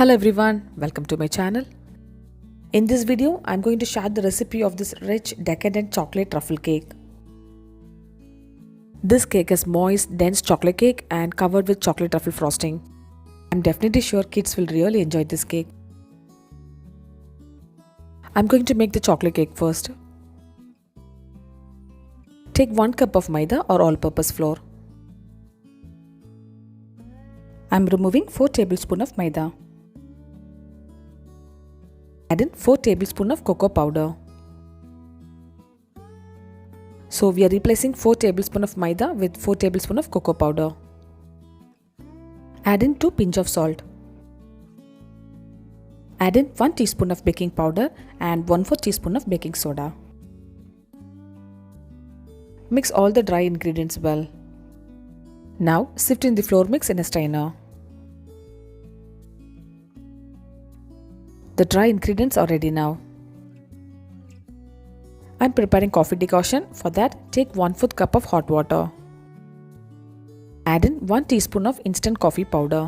Hello everyone, welcome to my channel. In this video, I'm going to share the recipe of this rich, decadent chocolate truffle cake. This cake is moist, dense chocolate cake and covered with chocolate truffle frosting. I'm definitely sure kids will really enjoy this cake. I'm going to make the chocolate cake first. Take 1 cup of maida or all-purpose flour. I'm removing 4 tablespoons of maida. Add in 4 tablespoons of cocoa powder. So we are replacing 4 tablespoons of maida with 4 tablespoons of cocoa powder. Add in 2 pinch of salt. Add in 1 teaspoon of baking powder and 1/4 teaspoon of baking soda. Mix all the dry ingredients well. Now sift in the flour mix in a strainer. The dry ingredients are ready now. I'm preparing coffee decoction. For that, take 1/4 cup of hot water. Add in 1 teaspoon of instant coffee powder.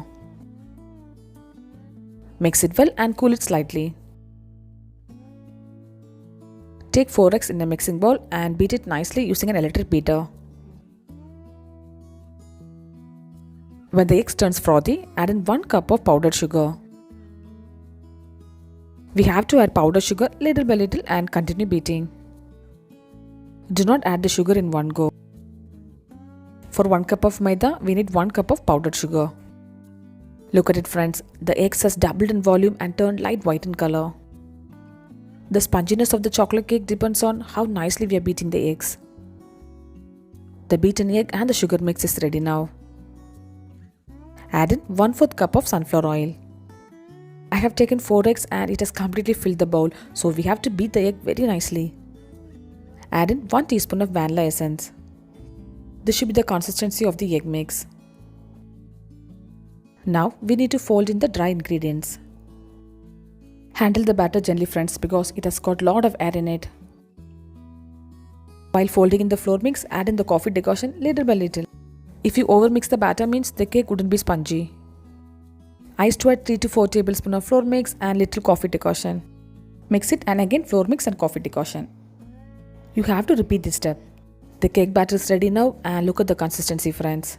Mix it well and cool it slightly. Take 4 eggs in a mixing bowl and beat it nicely using an electric beater. When the eggs turns frothy, add in 1 cup of powdered sugar. We have to add powdered sugar little by little and continue beating. Do not add the sugar in one go. For 1 cup of maida, we need 1 cup of powdered sugar. Look at it friends, the eggs has doubled in volume and turned light white in color. The sponginess of the chocolate cake depends on how nicely we are beating the eggs. The beaten egg and the sugar mix is ready now. Add in 1/4 cup of sunflower oil. I have taken 4 eggs and it has completely filled the bowl, so we have to beat the egg very nicely. Add in 1 teaspoon of vanilla essence. This should be the consistency of the egg mix. Now we need to fold in the dry ingredients. Handle the batter gently friends because it has got a lot of air in it. While folding in the flour mix, add in the coffee decoction little by little. If you overmix the batter means the cake wouldn't be spongy. I used to add 3 to 4 tablespoons of flour mix and little coffee decoction. Mix it and again flour mix and coffee decoction. You have to repeat this step. The cake batter is ready now and look at the consistency friends.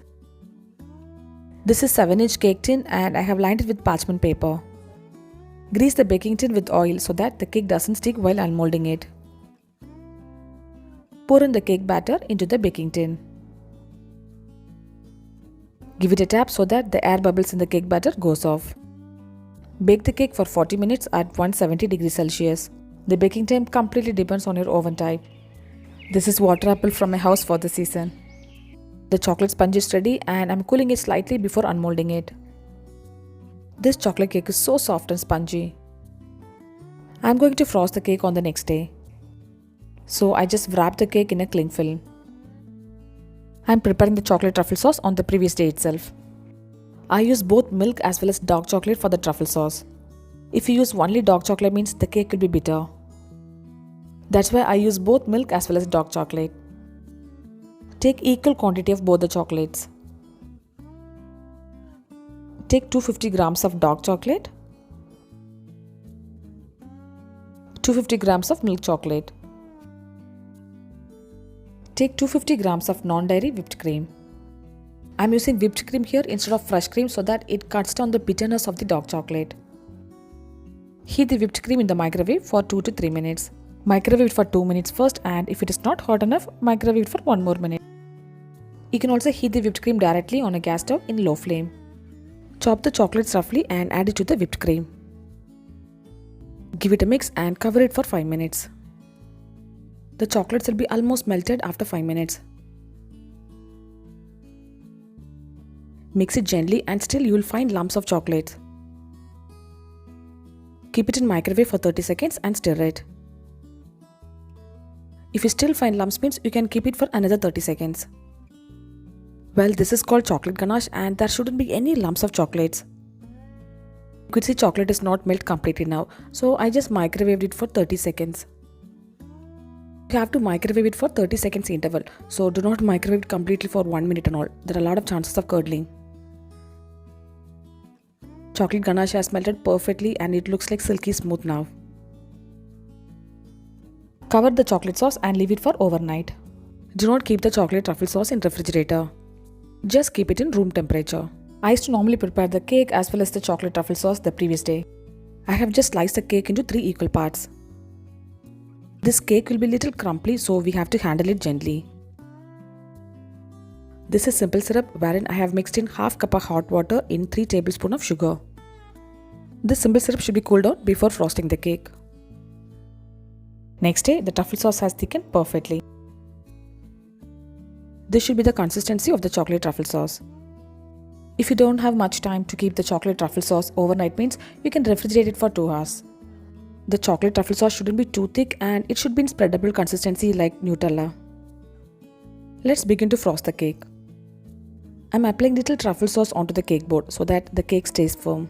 This is 7-inch cake tin and I have lined it with parchment paper. Grease the baking tin with oil so that the cake doesn't stick while unmolding it. Pour in the cake batter into the baking tin. Give it a tap so that the air bubbles in the cake batter goes off. Bake the cake for 40 minutes at 170 degrees Celsius. The baking time completely depends on your oven type. This is water apple from my house for the season. The chocolate sponge is ready and I'm cooling it slightly before unmolding it. This chocolate cake is so soft and spongy. I'm going to frost the cake on the next day. So I just wrap the cake in a cling film. I'm preparing the chocolate truffle sauce on the previous day itself. I use both milk as well as dark chocolate for the truffle sauce. If you use only dark chocolate means the cake will be bitter. That's why I use both milk as well as dark chocolate. Take equal quantity of both the chocolates. Take 250 grams of dark chocolate, 250 grams of milk chocolate. Take 250 grams of non-dairy whipped cream. I'm using whipped cream here instead of fresh cream so that it cuts down the bitterness of the dark chocolate. Heat the whipped cream in the microwave for 2 to 3 minutes. Microwave it for 2 minutes first and if it is not hot enough, microwave it for 1 more minute. You can also heat the whipped cream directly on a gas stove in low flame. Chop the chocolates roughly and add it to the whipped cream. Give it a mix and cover it for 5 minutes. The chocolates will be almost melted after 5 minutes. Mix it gently and still you will find lumps of chocolate. Keep it in microwave for 30 seconds and stir it. If you still find lumps means you can keep it for another 30 seconds. Well, this is called chocolate ganache and there shouldn't be any lumps of chocolates. You could see chocolate is not melted completely now, so I just microwaved it for 30 seconds. You have to microwave it for 30 seconds interval, so do not microwave it completely for 1 minute and all. There are a lot of chances of curdling. Chocolate ganache has melted perfectly and it looks like silky smooth now. Cover the chocolate sauce and leave it for overnight. Do not keep the chocolate truffle sauce in refrigerator. Just keep it in room temperature. I used to normally prepare the cake as well as the chocolate truffle sauce the previous day. I have just sliced the cake into 3 equal parts. This cake will be little crumbly, so we have to handle it gently. This is simple syrup wherein I have mixed in half cup of hot water in 3 tablespoons of sugar. This simple syrup should be cooled down before frosting the cake. Next day, the truffle sauce has thickened perfectly. This should be the consistency of the chocolate truffle sauce. If you don't have much time to keep the chocolate truffle sauce overnight means you can refrigerate it for 2 hours. The chocolate truffle sauce shouldn't be too thick and it should be in spreadable consistency like Nutella. Let's begin to frost the cake. I'm applying little truffle sauce onto the cake board so that the cake stays firm.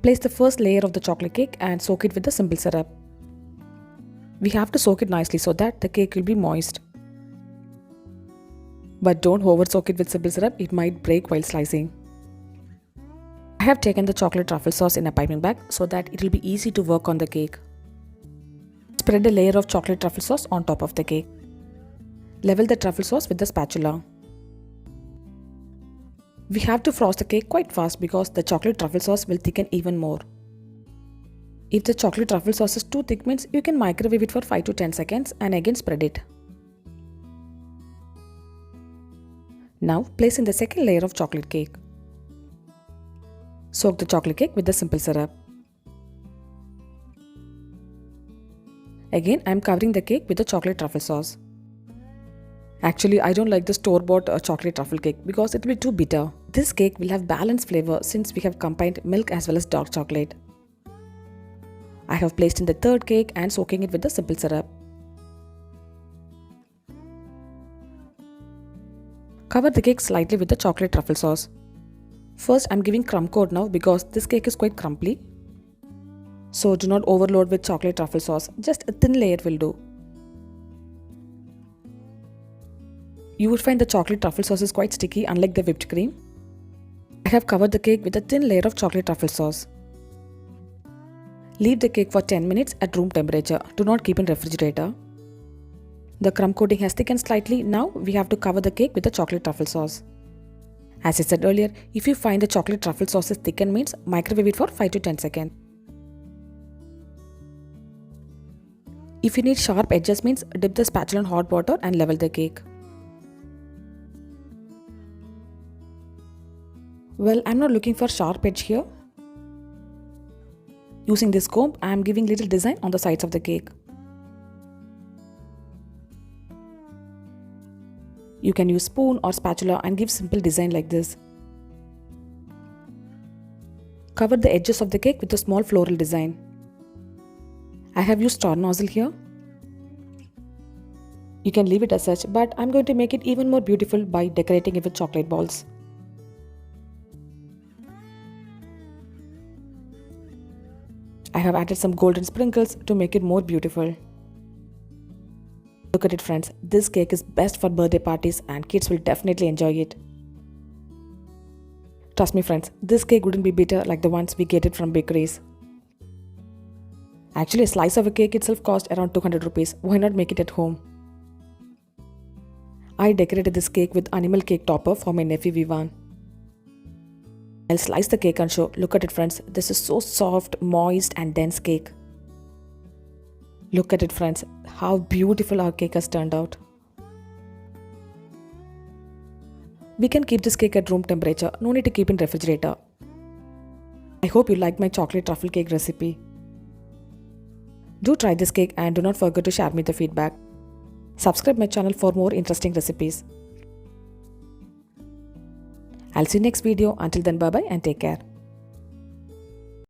Place the first layer of the chocolate cake and soak it with the simple syrup. We have to soak it nicely so that the cake will be moist. But don't over soak it with simple syrup, it might break while slicing. I have taken the chocolate truffle sauce in a piping bag so that it will be easy to work on the cake. Spread a layer of chocolate truffle sauce on top of the cake. Level the truffle sauce with the spatula. We have to frost the cake quite fast because the chocolate truffle sauce will thicken even more. If the chocolate truffle sauce is too thick means you can microwave it for 5 to 10 seconds and again spread it. Now place in the second layer of chocolate cake. Soak the chocolate cake with the simple syrup. Again, I am covering the cake with the chocolate truffle sauce. Actually, I don't like the store-bought chocolate truffle cake because it will be too bitter. This cake will have balanced flavor since we have combined milk as well as dark chocolate. I have placed in the third cake and soaking it with the simple syrup. Cover the cake slightly with the chocolate truffle sauce. First, I am giving crumb coat now because this cake is quite crumbly. So do not overload with chocolate truffle sauce, just a thin layer will do. You would find the chocolate truffle sauce is quite sticky unlike the whipped cream. I have covered the cake with a thin layer of chocolate truffle sauce. Leave the cake for 10 minutes at room temperature. Do not keep in refrigerator. The crumb coating has thickened slightly. Now we have to cover the cake with the chocolate truffle sauce. As I said earlier, if you find the chocolate truffle sauce is thickened means microwave it for 5 to 10 seconds. If you need sharp edges means dip the spatula in hot water and level the cake. Well, I'm not looking for sharp edge here. Using this comb, I am giving little design on the sides of the cake. You can use spoon or spatula and give simple design like this. Cover the edges of the cake with a small floral design. I have used star nozzle here. You can leave it as such, but I'm going to make it even more beautiful by decorating it with chocolate balls. I have added some golden sprinkles to make it more beautiful. Look at it friends, this cake is best for birthday parties and kids will definitely enjoy it. Trust me friends, this cake wouldn't be bitter like the ones we get it from bakeries. Actually, a slice of a cake itself cost around 200 rupees. Why not make it at home? I decorated this cake with animal cake topper for my nephew Vivan. I'll slice the cake and show. Look at it friends, this is so soft, moist and dense cake. Look at it friends, how beautiful our cake has turned out. We can keep this cake at room temperature, no need to keep in refrigerator. I hope you liked my chocolate truffle cake recipe. Do try this cake and do not forget to share me the feedback. Subscribe my channel for more interesting recipes. I'll see you next video. Until then, bye bye and take care.